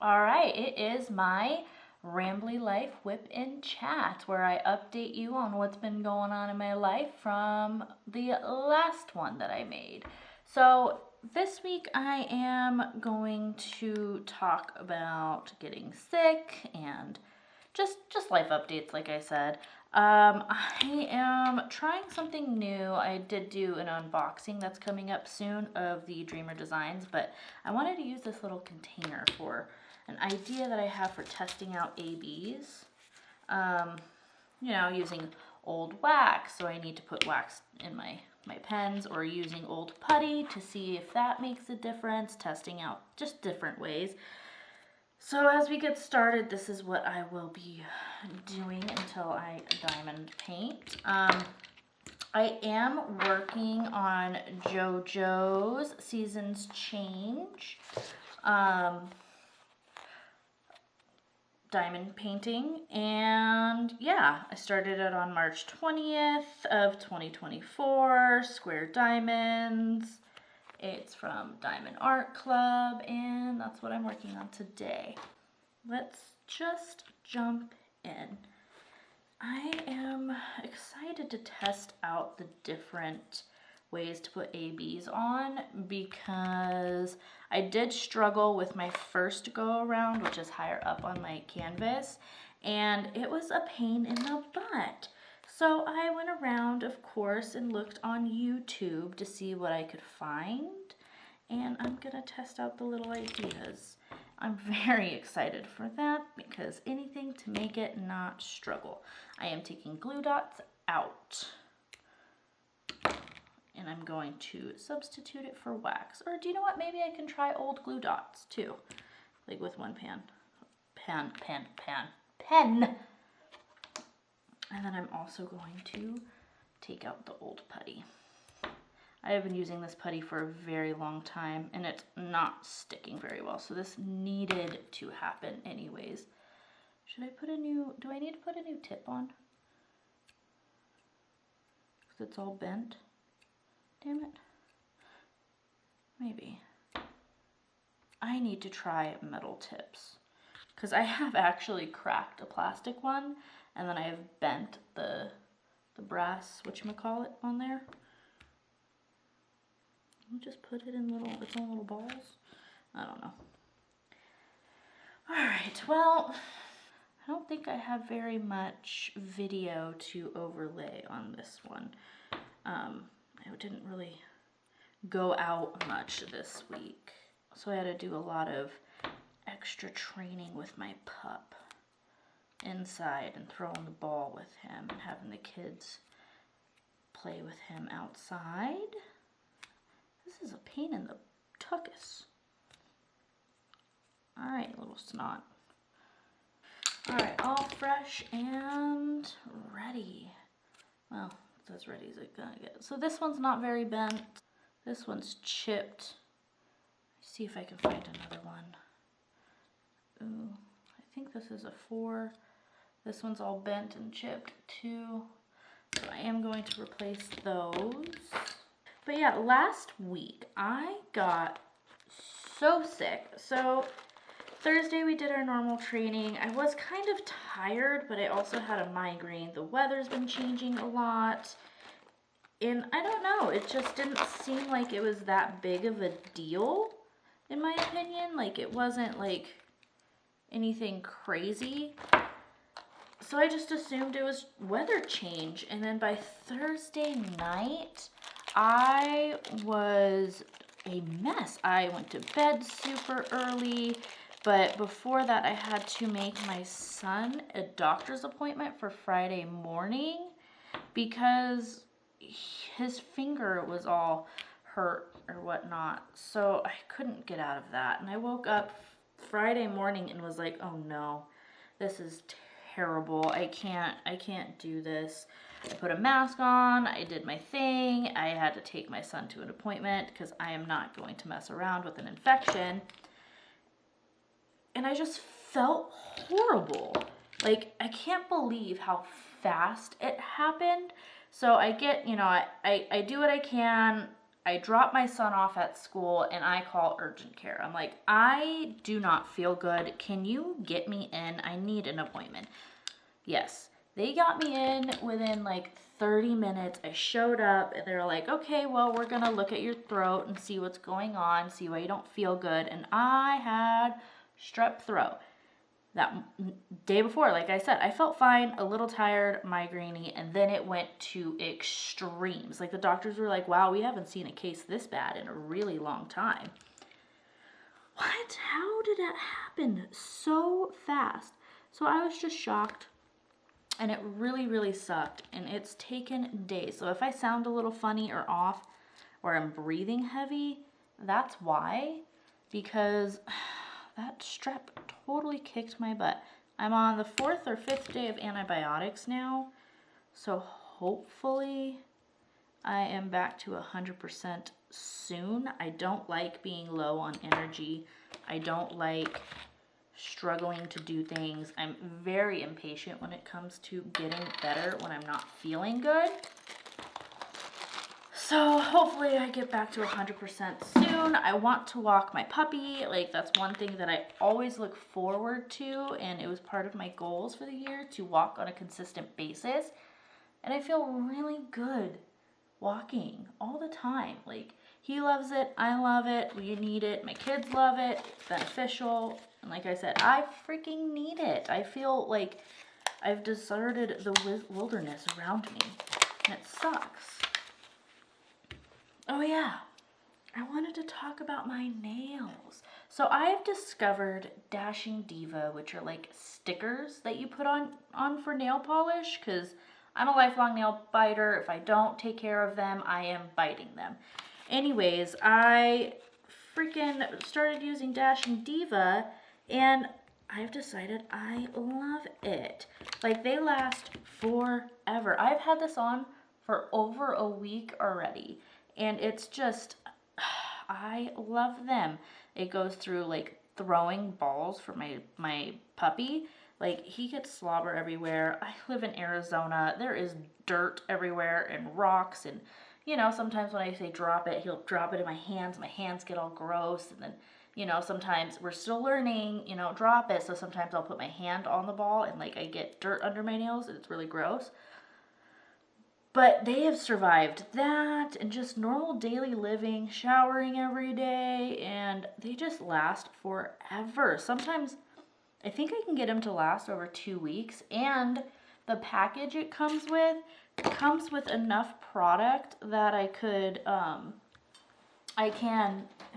All right, it is my Rambly Life Whip and Chat where I update you on what's been going on in my life from the last one that I made. So this week I am going to talk about getting sick and just life updates, like I said. I am trying something new. I did do an unboxing that's coming up soon of the Dreamer Designs, but I wanted to use this little container for an idea that I have for testing out ABs. Using old wax, so I need to put wax in my pens, or using old putty to see if that makes a difference, testing out just different ways. So as we get started, this is what I will be doing until I diamond paint. I am working on JoJo's Seasons Change diamond painting, and yeah, I started it on March 20th of 2024, square diamonds. It's from Diamond Art Club, and that's what I'm working on today. Let's just jump in. I am excited to test out the different ways to put ABs on because I did struggle with my first go around, which is higher up on my canvas, and it was a pain in the butt. So I went around, of course, and looked on YouTube to see what I could find, and I'm gonna test out the little ideas. I'm very excited for that because anything to make it not struggle. I am taking glue dots out, and I'm going to substitute it for wax. Or do you know what? Maybe I can try old glue dots too, like with one pen. And then I'm also going to take out the old putty. I have been using this putty for a very long time and it's not sticking very well, so this needed to happen anyways. Do I need to put a new tip on? Because it's all bent. Damn it. Maybe. I need to try metal tips because I have actually cracked a plastic one and then I have bent the brass whatchamacallit on there. Just put it in its own little balls. I don't know. Alright, well, I don't think I have very much video to overlay on this one. I didn't really go out much this week, so I had to do a lot of extra training with my pup inside and throwing the ball with him and having the kids play with him outside. This is a pain in the tuchus. Alright, little snot. Alright, all fresh and ready. Well, it's as ready as it's gonna get. So this one's not very bent. This one's chipped. Let's see if I can find another one. Ooh, I think this is a 4. This one's all bent and chipped too. So I am going to replace those. But yeah, last week I got so sick. So Thursday we did our normal training. I was kind of tired, but I also had a migraine. The weather's been changing a lot. And I don't know, it just didn't seem like it was that big of a deal, in my opinion. Like, it wasn't like anything crazy. So I just assumed it was weather change. And then by Thursday night, I was a mess. I went to bed super early, but before that I had to make my son a doctor's appointment for Friday morning because his finger was all hurt or whatnot, so I couldn't get out of that. And I woke up Friday morning and was like, oh no, this is terrible. I can't do this. I put a mask on, I did my thing, I had to take my son to an appointment because I am not going to mess around with an infection. And I just felt horrible. Like, I can't believe how fast it happened. So I get, I do what I can. I drop my son off at school and I call urgent care. I'm like, I do not feel good. Can you get me in? I need an appointment. Yes, they got me in within like 30 minutes. I showed up and they're like, okay, well, we're going to look at your throat and see what's going on, see why you don't feel good. And I had strep throat. That day before, like I said, I felt fine, a little tired, migraine-y, and then it went to extremes. Like the doctors were like, wow, we haven't seen a case this bad in a really long time. What? How did that happen so fast? So I was just shocked, and it really, really sucked, and it's taken days. So if I sound a little funny or off, or I'm breathing heavy, that's why, because that strep totally kicked my butt. I'm on the 4th or 5th day of antibiotics now, so hopefully I am back to 100% soon. I don't like being low on energy. I don't like struggling to do things. I'm very impatient when it comes to getting better when I'm not feeling good. So hopefully I get back to 100% soon. I want to walk my puppy. Like that's one thing that I always look forward to, and it was part of my goals for the year to walk on a consistent basis. And I feel really good walking all the time. Like he loves it, I love it, we need it, my kids love it, it's beneficial. And like I said, I freaking need it. I feel like I've deserted the wilderness around me, and it sucks. Oh yeah, I wanted to talk about my nails. So I've discovered Dashing Diva, which are like stickers that you put on for nail polish, because I'm a lifelong nail biter. If I don't take care of them, I am biting them. Anyways, I freaking started using Dashing Diva, and I've decided I love it. Like they last forever. I've had this on for over a week already. And it's just, I love them. It goes through like throwing balls for my puppy. Like he gets slobber everywhere. I live in Arizona. There is dirt everywhere and rocks. And, you know, sometimes when I say drop it, he'll drop it in my hands. My hands get all gross. And then, you know, sometimes we're still learning, you know, drop it. So sometimes I'll put my hand on the ball and like I get dirt under my nails and it's really gross. But they have survived that and just normal daily living, showering every day, and they just last forever. Sometimes I think I can get them to last over 2 weeks, and the package it comes with enough product that I could, I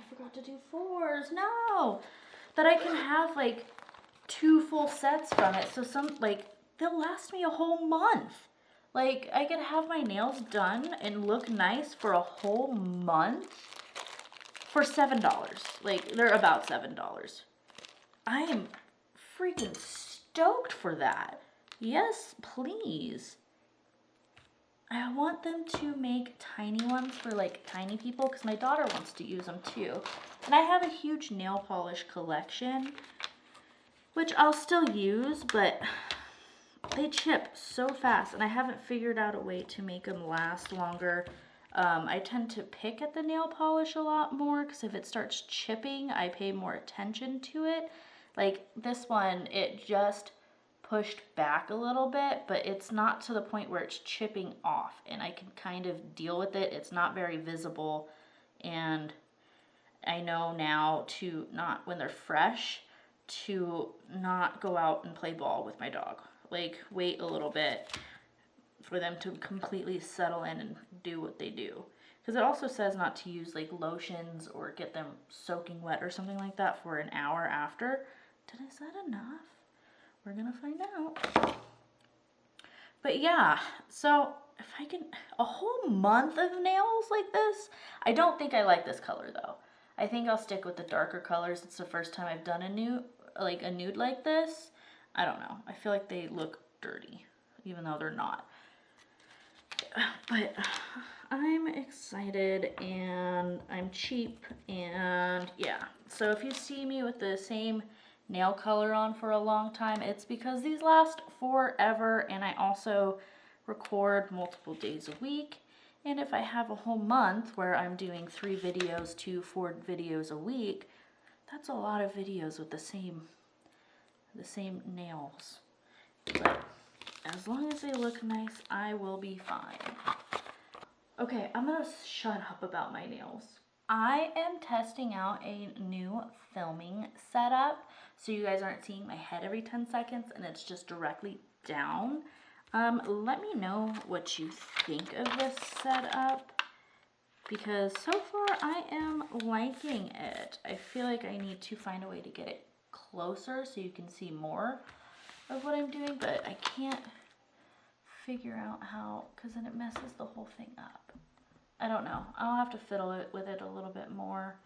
forgot to do 4s, no! That I can have like 2 full sets from it, so they'll last me a whole month. Like, I could have my nails done and look nice for a whole month for $7. Like, they're about $7. I am freaking stoked for that. Yes, please. I want them to make tiny ones for, like, tiny people because my daughter wants to use them, too. And I have a huge nail polish collection, which I'll still use, but they chip so fast, and I haven't figured out a way to make them last longer. I tend to pick at the nail polish a lot more because if it starts chipping, I pay more attention to it. Like this one, it just pushed back a little bit, but it's not to the point where it's chipping off, and I can kind of deal with it. It's not very visible, and I know now to not, when they're fresh, to not go out and play ball with my dog. Like, wait a little bit for them to completely settle in and do what they do. Because it also says not to use, like, lotions or get them soaking wet or something like that for an hour after. Is that enough? We're going to find out. But, yeah, so if I can, a whole month of nails like this, I don't think I like this color, though. I think I'll stick with the darker colors. It's the first time I've done a nude like this. I don't know. I feel like they look dirty, even though they're not. But I'm excited, and I'm cheap, and yeah. So if you see me with the same nail color on for a long time, it's because these last forever, and I also record multiple days a week, And if I have a whole month where I'm doing 3 videos to 4 videos a week, that's a lot of videos with the same nails. But as long as they look nice, I will be fine. Okay, I'm gonna shut up about my nails. I am testing out a new filming setup, so you guys aren't seeing my head every 10 seconds and it's just directly down. Let me know what you think of this setup, because so far I am liking it. I feel like I need to find a way to get it closer so you can see more of what I'm doing, but I can't figure out how, because then it messes the whole thing up. I don't know. I'll have to fiddle with it a little bit more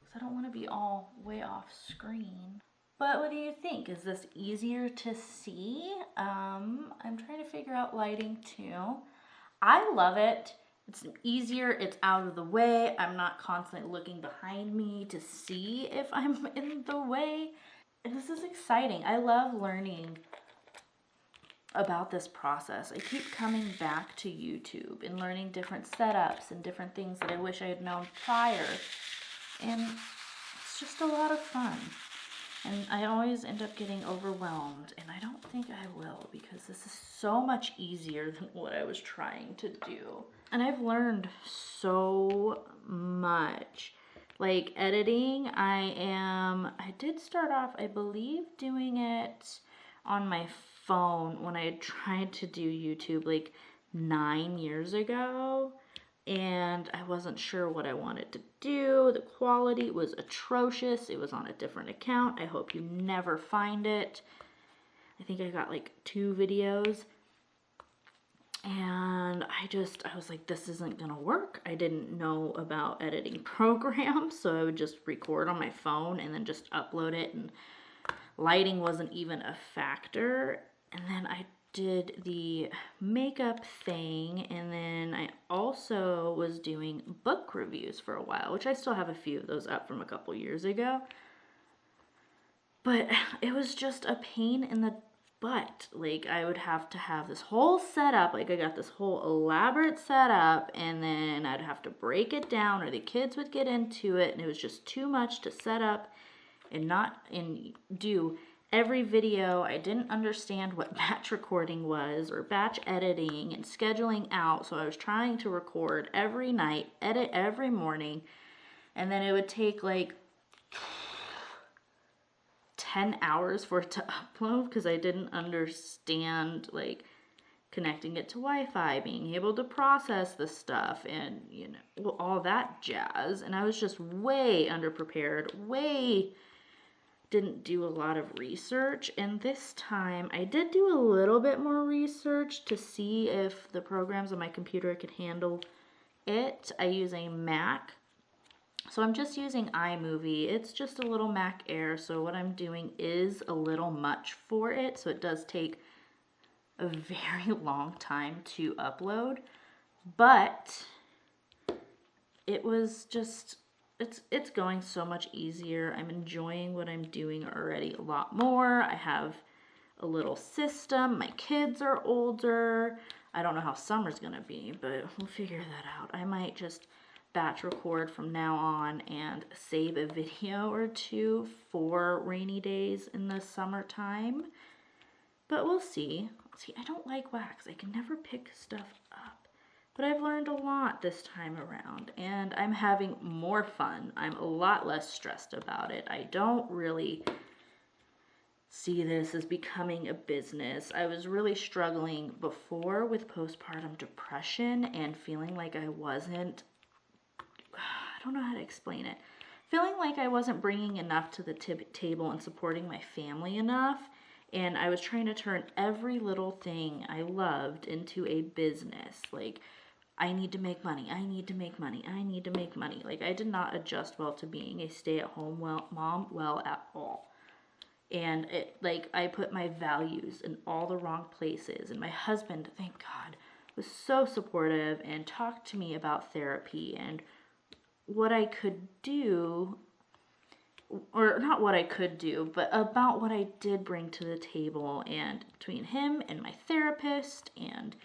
because I don't want to be all way off screen. But what do you think? Is this easier to see? I'm trying to figure out lighting too. I love it. It's easier. It's out of the way. I'm not constantly looking behind me to see if I'm in the way. And this is exciting. I love learning about this process. I keep coming back to YouTube and learning different setups and different things that I wish I had known prior. And it's just a lot of fun. And I always end up getting overwhelmed, and I don't think I will, because this is so much easier than what I was trying to do. And I've learned so much. Like editing, I did start off, I believe, doing it on my phone when I had tried to do YouTube like 9 years ago, and I wasn't sure what I wanted to do. The quality was atrocious. It was on a different account. I hope you never find it. I think I got like 2 videos, and I was like, this isn't gonna work. I didn't know about editing programs, so I would just record on my phone and then just upload it, and lighting wasn't even a factor. And then I did the makeup thing, and then I also was doing book reviews for a while, which I still have a few of those up from a couple years ago. But it was just a pain in the butt. Like, I would have to have this whole setup, like I got this whole elaborate setup, and then I'd have to break it down or the kids would get into it, and it was just too much to set up and do every video. I didn't understand what batch recording was or batch editing and scheduling out, so I was trying to record every night, edit every morning, and then it would take like 10 hours for it to upload because I didn't understand like connecting it to Wi-Fi, being able to process the stuff, and all that jazz. And I was just way underprepared, didn't do a lot of research. And this time I did do a little bit more research to see if the programs on my computer could handle it. I use a Mac, so I'm just using iMovie. It's just a little Mac Air, so what I'm doing is a little much for it, so it does take a very long time to upload, but it was just, it's going so much easier. I'm enjoying what I'm doing already a lot more. I have a little system. My kids are older. I don't know how summer's gonna be, but we'll figure that out. I might just batch record from now on and save a video or 2 for rainy days in the summertime, but we'll see. See, I don't like wax. I can never pick stuff up. But I've learned a lot this time around, and I'm having more fun. I'm a lot less stressed about it. I don't really see this as becoming a business. I was really struggling before with postpartum depression and feeling like I don't know how to explain it. Feeling like I wasn't bringing enough to the table and supporting my family enough. And I was trying to turn every little thing I loved into a business. Like, I need to make money. I need to make money. I need to make money. Like, I did not adjust well to being a stay-at-home mom at all. And I put my values in all the wrong places. And my husband, thank God, was so supportive and talked to me about therapy and what I could do, or not what I could do, but about what I did bring to the table. And between him and my therapist and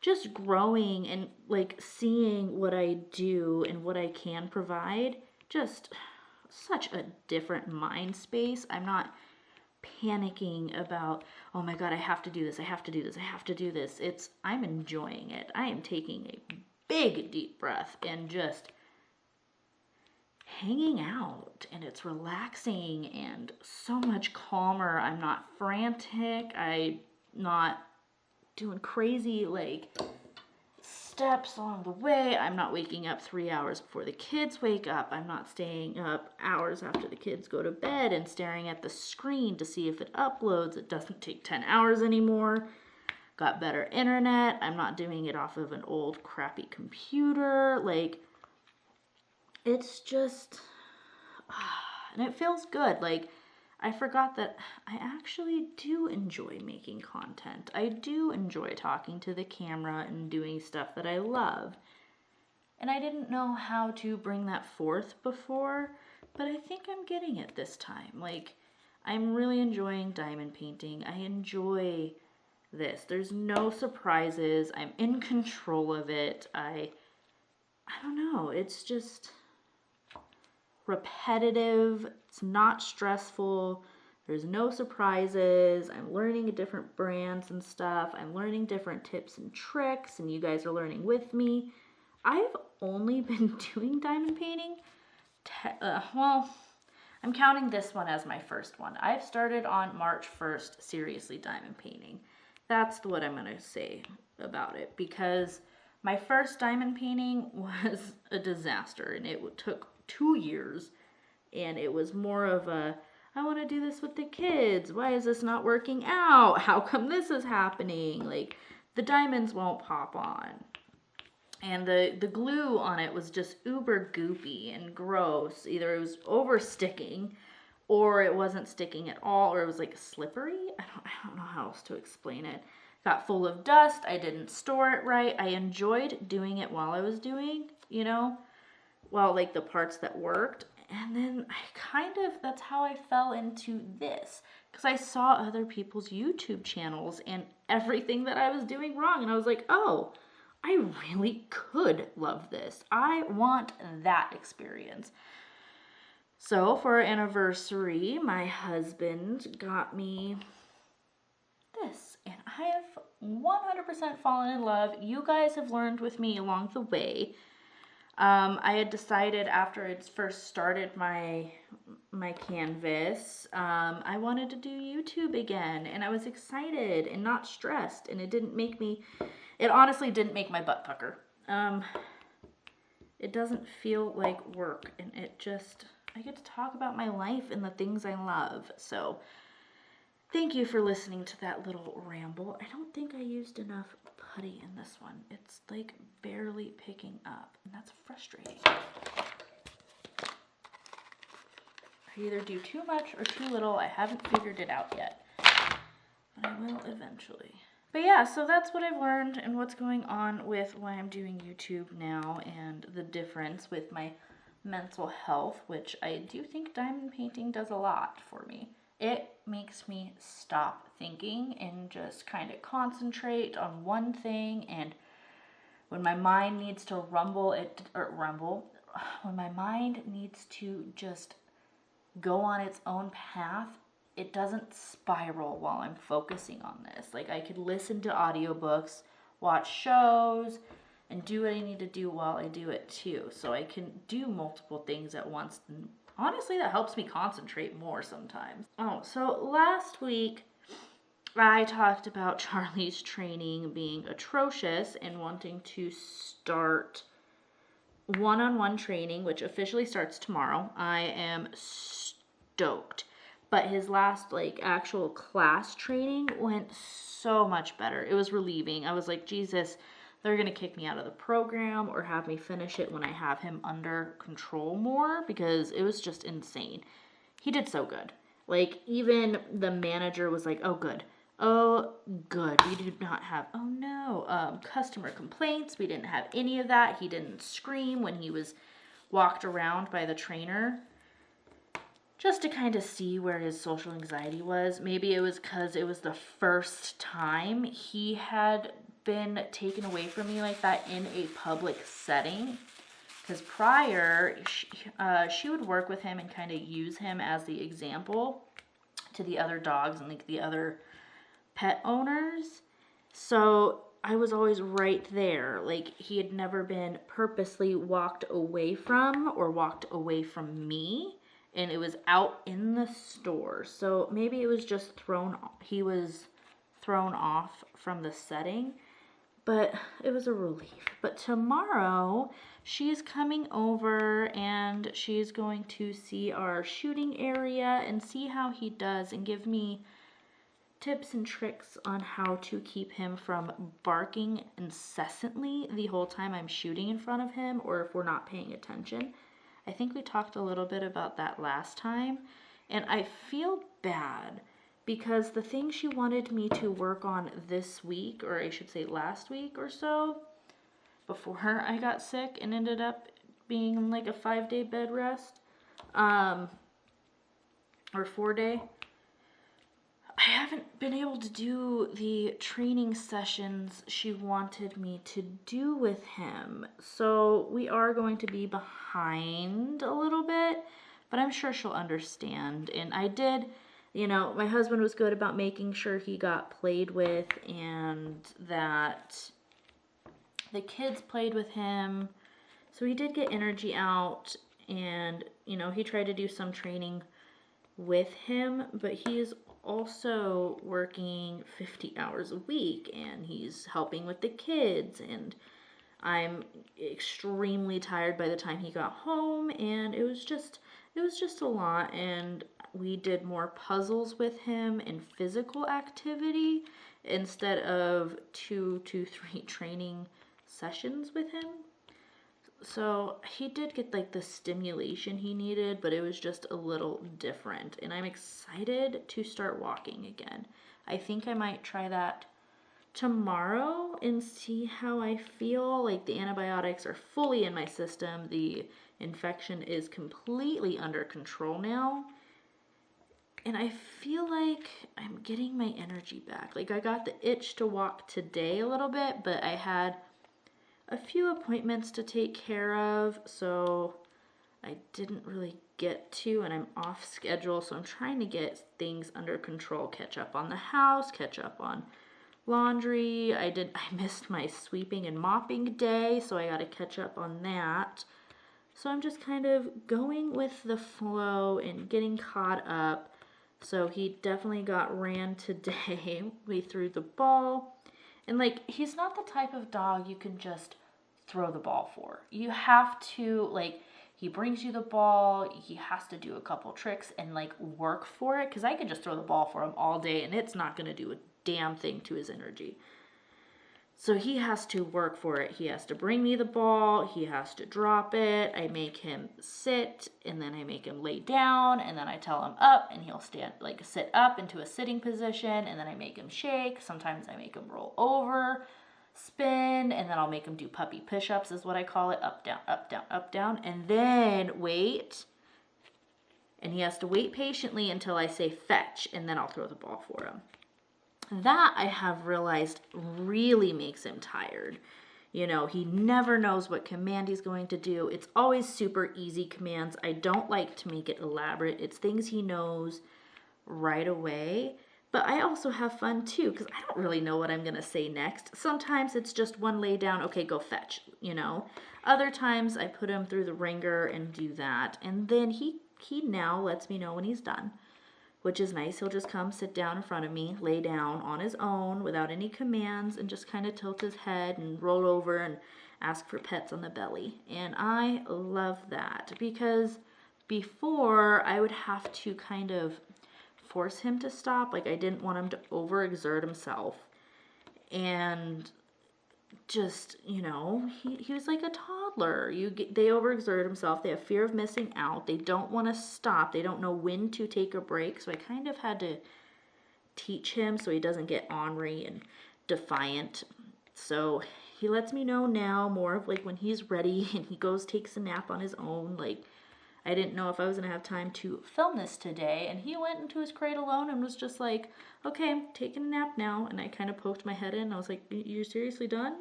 just growing and like seeing what I do and what I can provide, just such a different mind space. I'm not panicking about, oh my God, I have to do this, I have to do this, I have to do this. I'm enjoying it. I am taking a big deep breath and just hanging out, and it's relaxing and so much calmer. I'm not frantic. I'm not doing crazy like steps along the way. I'm not waking up 3 hours before the kids wake up. I'm not staying up hours after the kids go to bed and staring at the screen to see if it uploads. It doesn't take 10 hours anymore. Got better internet. I'm not doing it off of an old crappy computer. Like, it's just, and it feels good. Like, I forgot that I actually do enjoy making content. I do enjoy talking to the camera and doing stuff that I love. And I didn't know how to bring that forth before, but I think I'm getting it this time. Like, I'm really enjoying diamond painting. I enjoy this. There's no surprises. I'm in control of it. I don't know. It's just repetitive. It's not stressful. There's no surprises. I'm learning different brands and stuff. I'm learning different tips and tricks, and you guys are learning with me. I've only been doing diamond painting. Well, I'm counting this one as my first one. I've started on March 1st, seriously diamond painting. That's what I'm going to say about it, because my first diamond painting was a disaster, and it took 2 years, and it was more of a, I want to do this with the kids. Why is this not working out? How come this is happening? Like, the diamonds won't pop on. And the glue on it was just uber goopy and gross. Either it was over sticking, or it wasn't sticking at all, or it was like slippery. I don't know how else to explain it. Got full of dust. I didn't store it right. I enjoyed doing it while I was doing, you know, well, like the parts that worked. And then that's how I fell into this, because I saw other people's YouTube channels and everything that I was doing wrong. And I was like, oh, I really could love this. I want that experience. So for our anniversary, my husband got me this, and I have 100% fallen in love. You guys have learned with me along the way. I had decided after I'd first started my canvas, I wanted to do YouTube again, and I was excited and not stressed, and it honestly didn't make my butt pucker. It doesn't feel like work, and I get to talk about my life and the things I love. So thank you for listening to that little ramble. I don't think I used enough putty in this one. It's like barely picking up, and that's frustrating. I either do too much or too little. I haven't figured it out yet, but I will eventually. But yeah, so that's what I've learned and what's going on with why I'm doing YouTube now, and the difference with my mental health, which I do think diamond painting does a lot for me. It makes me stop thinking and just kind of concentrate on one thing. And when my mind needs to when my mind needs to just go on its own path, it doesn't spiral while I'm focusing on this. Like, I could listen to audiobooks, watch shows, and do what I need to do while I do it too. So I can do multiple things at once. And honestly, that helps me concentrate more sometimes. Oh, so last week I talked about Charlie's training being atrocious and wanting to start one-on-one training, which officially starts tomorrow. I am stoked. But his last actual class training went so much better. It was relieving. I was like, Jesus, they're going to kick me out of the program or have me finish it when I have him under control more, because it was just insane. He did so good. Like, even the manager was like, oh, good. Oh, good. We did not have, oh no, customer complaints. We didn't have any of that. He didn't scream when he was walked around by the trainer. Just to kind of see where his social anxiety was. Maybe it was because it was the first time he had been taken away from me like that in a public setting. Because prior, she would work with him and kind of use him as the example to the other dogs and like the other pet owners. So I was always right there. Like, he had never been purposely walked away from or walked away from me. And it was out in the store. So maybe it was just he was thrown off from the setting. But it was a relief. But tomorrow, she's coming over and she's going to see our shooting area and see how he does and give me tips and tricks on how to keep him from barking incessantly the whole time I'm shooting in front of him, or if we're not paying attention. I think we talked a little bit about that last time, and I feel bad because the thing she wanted me to work on this week, or I should say last week or so, before I got sick and ended up being like a 5-day bed rest, or 4-day, I haven't been able to do the training sessions she wanted me to do with him. So we are going to be behind a little bit, but I'm sure she'll understand. And I did, you know, my husband was good about making sure he got played with and that the kids played with him. So he did get energy out, and, you know, he tried to do some training with him, but he's also working 50 hours a week and he's helping with the kids, and I'm extremely tired by the time he got home, and it was just a lot. And we did more puzzles with him and physical activity instead of 2 to 3 training sessions with him. So he did get like the stimulation he needed, but it was just a little different. And I'm excited to start walking again. I think I might try that tomorrow and see how I feel. Like, the antibiotics are fully in my system. The infection is completely under control now. And I feel like I'm getting my energy back. Like, I got the itch to walk today a little bit, but I had a few appointments to take care of, so I didn't really get to, and I'm off schedule, so I'm trying to get things under control, catch up on the house, catch up on laundry. I missed my sweeping and mopping day, so I got to catch up on that. So I'm just kind of going with the flow and getting caught up. So he definitely got ran today. We threw the ball. And, like, he's not the type of dog you can just throw the ball for. You have to, like, he brings you the ball, he has to do a couple tricks and, like, work for it. Because I could just throw the ball for him all day and it's not going to do a damn thing to his energy. So he has to work for it. He has to bring me the ball. He has to drop it. I make him sit, and then I make him lay down, and then I tell him up, and he'll stand, like, sit up into a sitting position, and then I make him shake. Sometimes I make him roll over, spin, and then I'll make him do puppy push-ups is what I call it. Up, down, up, down, up, down, and then wait. And he has to wait patiently until I say fetch, and then I'll throw the ball for him. That, I have realized, really makes him tired. You know, he never knows what command he's going to do. It's always super easy commands. I don't like to make it elaborate. It's things he knows right away. But I also have fun too, because I don't really know what I'm going to say next. Sometimes it's just one lay down, okay, go fetch, you know. Other times I put him through the ringer and do that. And then he now lets me know when he's done, which is nice. He'll just come sit down in front of me, lay down on his own without any commands, and just kind of tilt his head and roll over and ask for pets on the belly. And I love that, because before I would have to kind of force him to stop. Like, I didn't want him to overexert himself. And just, you know, he was like a toddler. They overexert themselves. They have fear of missing out. They don't want to stop. They don't know when to take a break. So I kind of had to teach him so he doesn't get ornery and defiant. So he lets me know now more of, like, when he's ready and he goes takes a nap on his own. Like, I didn't know if I was going to have time to film this today. And he went into his crate alone and was just like, okay, I'm taking a nap now. And I kind of poked my head in. I was like, you're seriously done?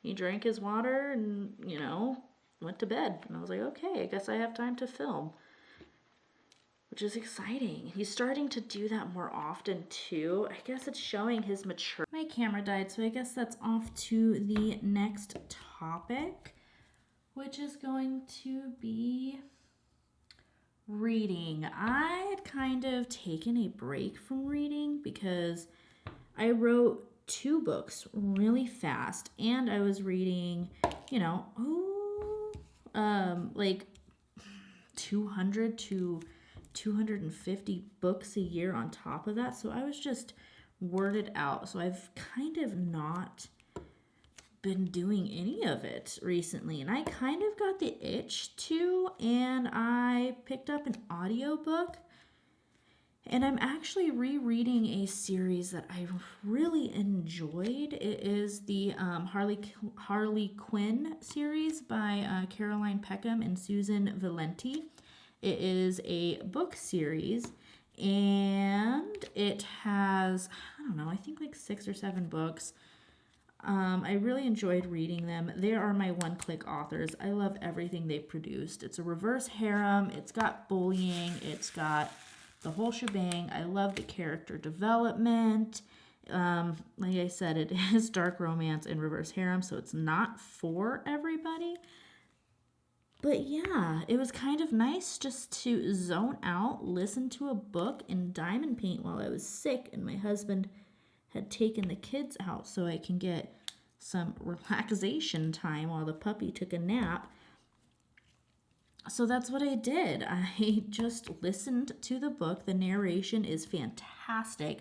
He drank his water and, you know, went to bed. And I was like, okay, I guess I have time to film, which is exciting. He's starting to do that more often too. I guess it's showing his maturity. My camera died, so I guess that's off to the next topic, which is going to be reading. I had kind of taken a break from reading because I wrote 2 books really fast, and I was reading, you know, like 200 to 250 books a year on top of that. So I was just worded out. So I've kind of not been doing any of it recently, and I kind of got the itch to, and I picked up an audiobook, and I'm actually rereading a series that I really enjoyed. It is the Harley Quinn series by Caroline Peckham and Susan Valenti. It is a book series, and it has, I don't know, I think like 6 or 7 books. I really enjoyed reading them. They are my one-click authors. I love everything they've produced. It's a reverse harem. It's got bullying. It's got the whole shebang. I love the character development. Like I said, it is dark romance and reverse harem, so it's not for everybody. But yeah, it was kind of nice just to zone out, listen to a book, and diamond paint while I was sick, and my husband had taken the kids out so I can get some relaxation time while the puppy took a nap. So that's what I did. I just listened to the book. The narration is fantastic.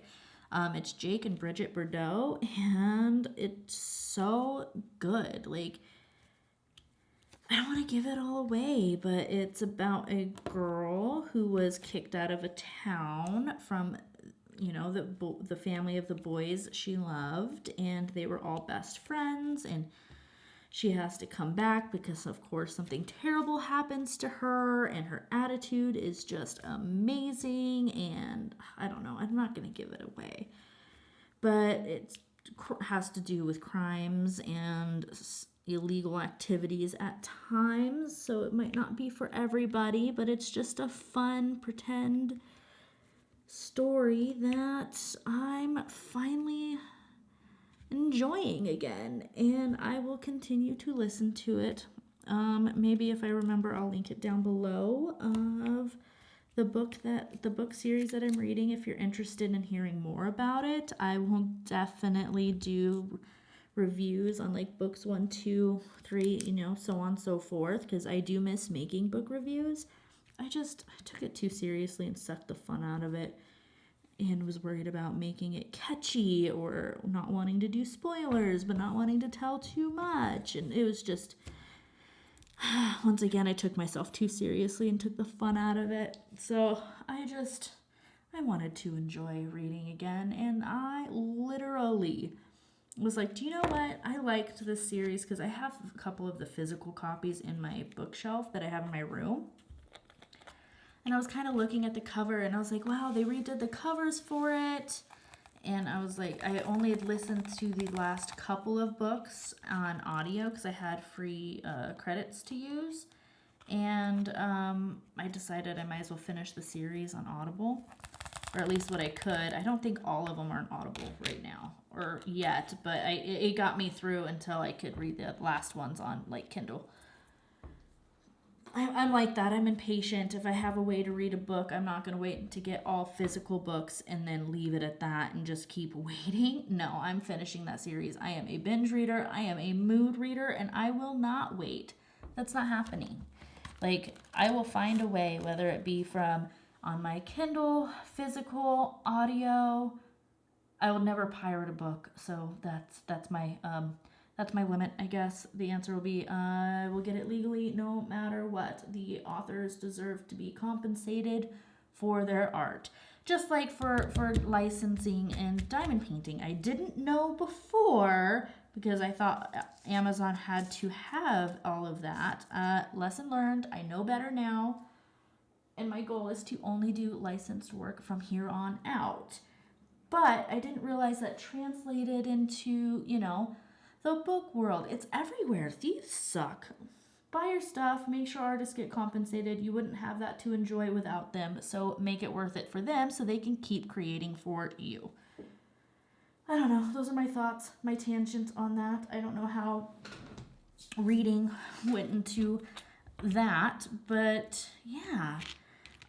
It's Jake and Bridget Bordeaux, and it's so good. Like, I don't want to give it all away, but it's about a girl who was kicked out of a town from, you know, the family of the boys she loved, and they were all best friends, and she has to come back because, of course, something terrible happens to her, and her attitude is just amazing, and I don't know, I'm not going to give it away. But it has to do with crimes and illegal activities at times, so it might not be for everybody, but it's just a fun pretend story that I'm finally enjoying again, and I will continue to listen to it. Maybe if I remember, I'll link it down below of the book series that I'm reading. If you're interested in hearing more about it, I will definitely do reviews on like books 1, 2, 3, you know, so on and so forth, because I do miss making book reviews. I took it too seriously and sucked the fun out of it, and was worried about making it catchy or not wanting to do spoilers, but not wanting to tell too much. And it was just, once again, I took myself too seriously and took the fun out of it. So I wanted to enjoy reading again. And I literally was like, do you know what? I liked this series because I have a couple of the physical copies in my bookshelf that I have in my room. And I was kind of looking at the cover, and I was like, wow, they redid the covers for it. And I was like, I only had listened to the last couple of books on audio because I had free credits to use. And I decided I might as well finish the series on Audible, or at least what I could. I don't think all of them are on Audible right now, or yet, but it got me through until I could read the last ones on like Kindle. I'm like that. I'm impatient. If I have a way to read a book, I'm not going to wait to get all physical books and then leave it at that and just keep waiting. No, I'm finishing that series. I am a binge reader. I am a mood reader, and I will not wait. That's not happening. Like, I will find a way, whether it be from on my Kindle, physical, audio. I will never pirate a book. So that's my limit, I guess. The answer will be, I will get it legally no matter what. The authors deserve to be compensated for their art. Just like for licensing and diamond painting. I didn't know before because I thought Amazon had to have all of that. Lesson learned. I know better now. and my goal is to only do licensed work from here on out. But I didn't realize that translated into, you know, the book world. It's everywhere. Thieves suck. Buy your stuff, make sure artists get compensated. You wouldn't have that to enjoy without them, so make it worth it for them so they can keep creating for you. I don't know. Those are my thoughts, my tangents on that. I don't know how reading went into that, but yeah.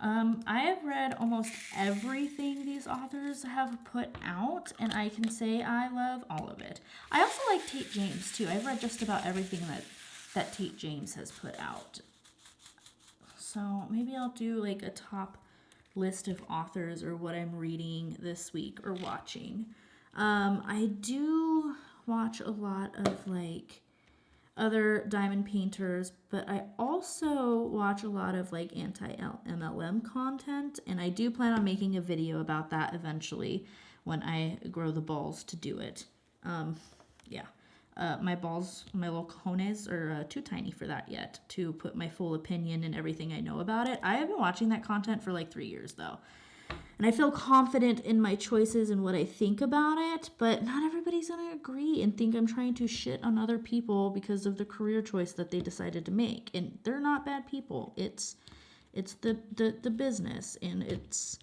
I have read almost everything these authors have put out, and I can say I love all of it. I also like Tate James, too. I've read just about everything that Tate James has put out. So maybe I'll do like a top list of authors or what I'm reading this week or watching. I do watch a lot of like other diamond painters, but I also watch a lot of like anti-MLM content, and I do plan on making a video about that eventually when I grow the balls to do it. Yeah. My balls, my little cojones are too tiny for that yet to put my full opinion and everything I know about it. I have been watching that content for like 3 years though. And I feel confident in my choices and what I think about it, but not everybody's going to agree and think I'm trying to shit on other people because of the career choice that they decided to make. And they're not bad people. It's the business, and it's...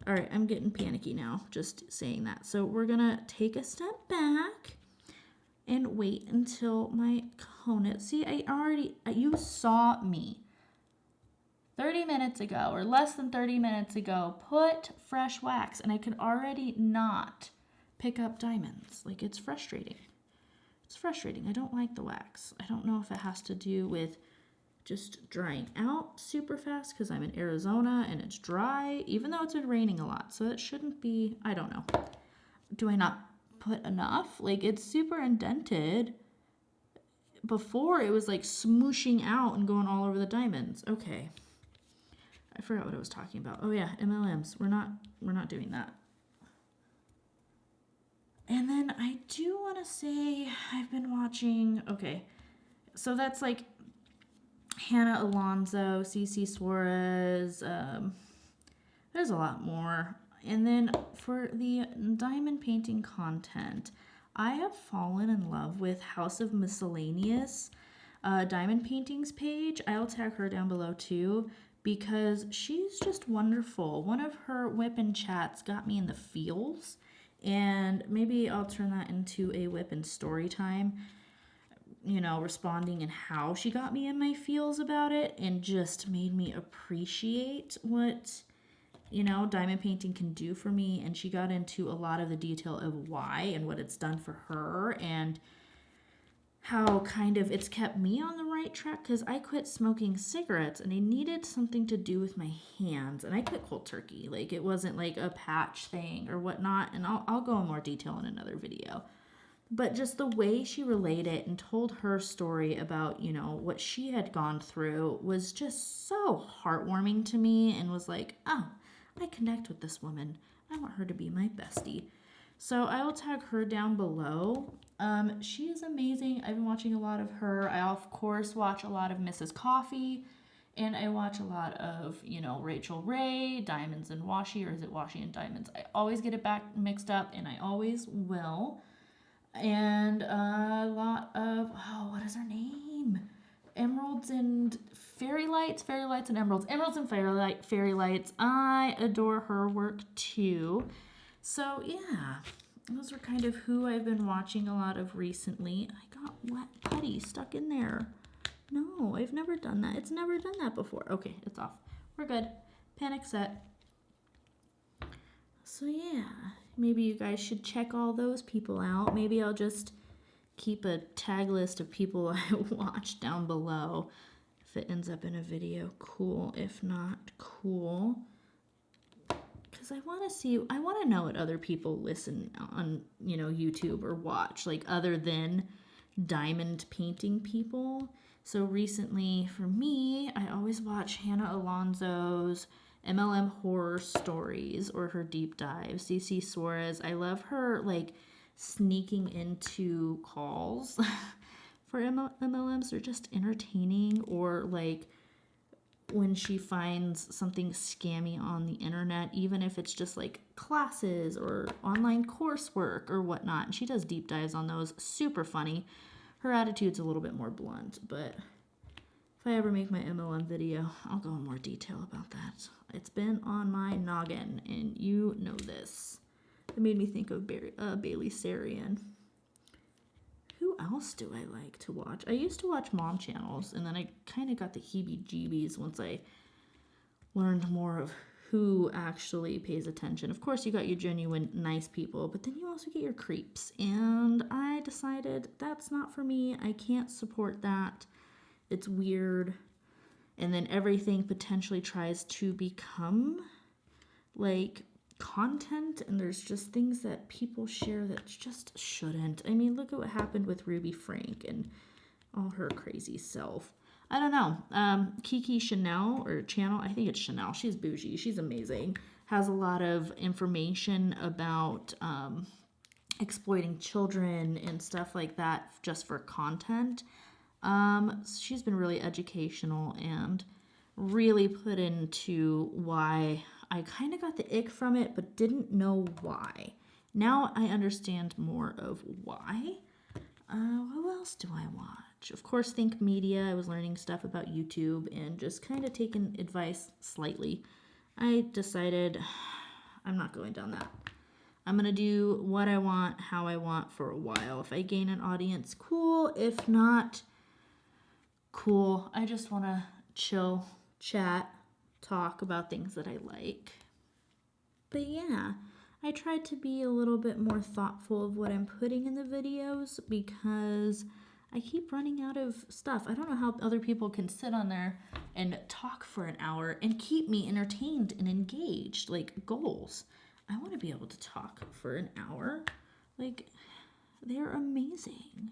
All right, I'm getting panicky now just saying that. So we're going to take a step back and wait until my cojones... See, you saw me 30 minutes ago, or less than 30 minutes ago, put fresh wax, and I could already not pick up diamonds. Like, it's frustrating. It's frustrating. I don't like the wax. I don't know if it has to do with just drying out super fast because I'm in Arizona and it's dry, even though it's been raining a lot. So it shouldn't be, I don't know. Do I not put enough? Like, it's super indented. Before, it was like smooshing out and going all over the diamonds. Okay. I forgot what I was talking about. Oh yeah, MLMs. We're not doing that. And then I do want to say I've been watching, okay, so that's like Hannah Alonzo, CC Suarez, there's a lot more. And then for the diamond painting content, I have fallen in love with HouseOfMiscellania's diamond paintings page. I'll tag her down below too, because she's just wonderful. One of her WIP and chats got me in the feels, and maybe I'll turn that into a WIP and story time, you know, responding and how she got me in my feels about it, and just made me appreciate what, you know, diamond painting can do for me. And she got into a lot of the detail of why and what it's done for her, and how kind of it's kept me on the right track, because I quit smoking cigarettes and I needed something to do with my hands, and I quit cold turkey. Like, it wasn't like a patch thing or whatnot, and I'll go in more detail in another video. But just the way she relayed it and told her story about, you know, what she had gone through was just so heartwarming to me, and was like, oh, I connect with this woman. I want her to be my bestie. So I will tag her down below. She is amazing. I've been watching a lot of her. I, of course, watch a lot of Mrs. Coffee, and I watch a lot of, you know, Rachel Ray, Diamonds and Washi, or is it Washi and Diamonds? I always get it back mixed up, and I always will. And a lot of, oh, what is her name? Emeralds and Fairy Lights and Emeralds. Emeralds and Fairy Lights. I adore her work too. So yeah, those are kind of who I've been watching a lot of recently. I got wet putty stuck in there. No, I've never done that. It's never done that before. Okay, it's off. We're good. Panic set. So yeah, maybe you guys should check all those people out. Maybe I'll just keep a tag list of people I watch down below. If it ends up in a video, cool. If not, cool. Because I want to know what other people listen on, you know, YouTube or watch, like other than diamond painting people. So recently, for me, I always watch Hannah Alonzo's MLM horror stories or her deep dives. CC Suarez, I love her, like, sneaking into calls for MLMs. They're just entertaining, or like when she finds something scammy on the internet, even if it's just like classes or online coursework or whatnot. And she does deep dives on those. Super funny. Her attitude's a little bit more blunt, but if I ever make my MLM video, I'll go in more detail about that. It's been on my noggin, and you know this. It made me think of Bailey Sarian. Who else do I like to watch? I used to watch mom channels, and then I kind of got the heebie-jeebies once I learned more of who actually pays attention. Of course, you got your genuine nice people, but then you also get your creeps. And I decided that's not for me. I can't support that. It's weird. And then everything potentially tries to become like content, and there's just things that people share that just shouldn't. I mean, look at what happened with Ruby Frank and all her crazy self. I don't know. Kiki Chanel or Channel, I think it's Chanel. She's bougie. She's amazing. Has a lot of information about exploiting children and stuff like that just for content. She's been really educational and really put into why I kind of got the ick from it, but didn't know why. Now I understand more of why. What else do I watch? Of course, Think Media. I was learning stuff about YouTube and just kind of taking advice slightly. I decided I'm not going down that. I'm going to do what I want, how I want for a while. If I gain an audience, cool. If not, cool. I just want to chill, chat, talk about things that I like. But yeah, I tried to be a little bit more thoughtful of what I'm putting in the videos because I keep running out of stuff. I don't know how other people can sit on there and talk for an hour and keep me entertained and engaged, like goals. I want to be able to talk for an hour. Like, they're amazing.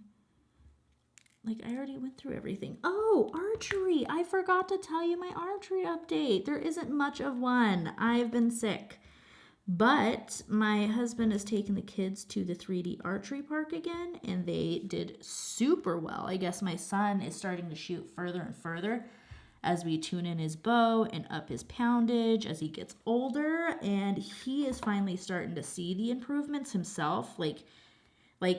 Like, I already went through everything. Oh, archery. I forgot to tell you my archery update. There isn't much of one. I've been sick. But my husband has taken the kids to the 3D archery park again, and they did super well. I guess my son is starting to shoot further and further as we tune in his bow and up his poundage as he gets older, and he is finally starting to see the improvements himself. Like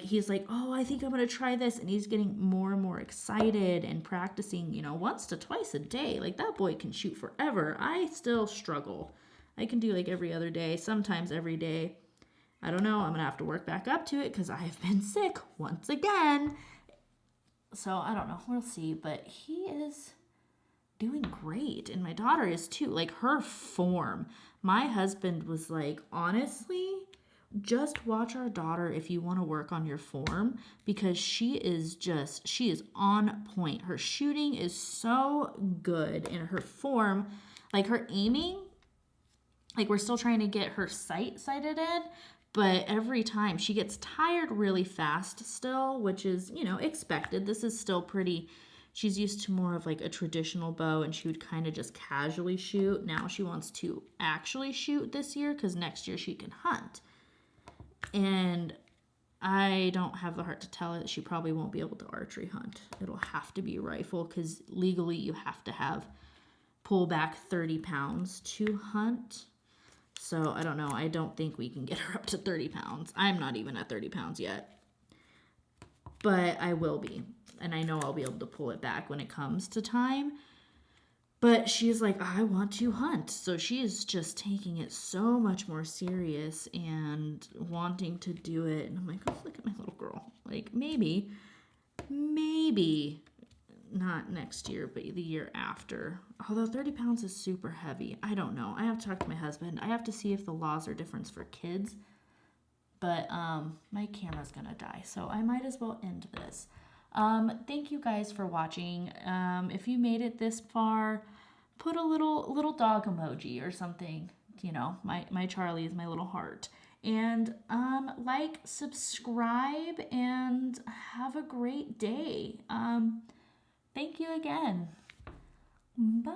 he's like, oh, I think I'm going to try this. And he's getting more and more excited and practicing, once to twice a day. Like, that boy can shoot forever. I still struggle. I can do like every other day, sometimes every day. I don't know. I'm going to have to work back up to it because I've been sick once again. So I don't know. We'll see. But he is doing great. And my daughter is too. Like, her form. My husband was like, honestly, just watch our daughter if you want to work on your form, because she is on point. Her shooting is so good, and her form, like her aiming, like we're still trying to get her sighted in, but every time she gets tired really fast still, which is, expected. This is still pretty, she's used to more of like a traditional bow, and she would kind of just casually shoot. Now she wants to actually shoot this year because next year she can hunt. And I don't have the heart to tell her that she probably won't be able to archery hunt. It'll have to be rifle because legally you have to have pull back 30 pounds to hunt. So I don't know. I don't think we can get her up to 30 pounds. I'm not even at 30 pounds yet. But I will be. And I know I'll be able to pull it back when it comes to time. But she's like, I want to hunt. So she is just taking it so much more serious and wanting to do it. And I'm like, oh, look at my little girl. Like, maybe not next year, but the year after. Although 30 pounds is super heavy. I don't know. I have to talk to my husband. I have to see if the laws are different for kids. But my camera's going to die. So I might as well end this. Thank you guys for watching. If you made it this far, put a little dog emoji or something. My Charlie is my little heart. And like, subscribe, and have a great day. Thank you again. Bye.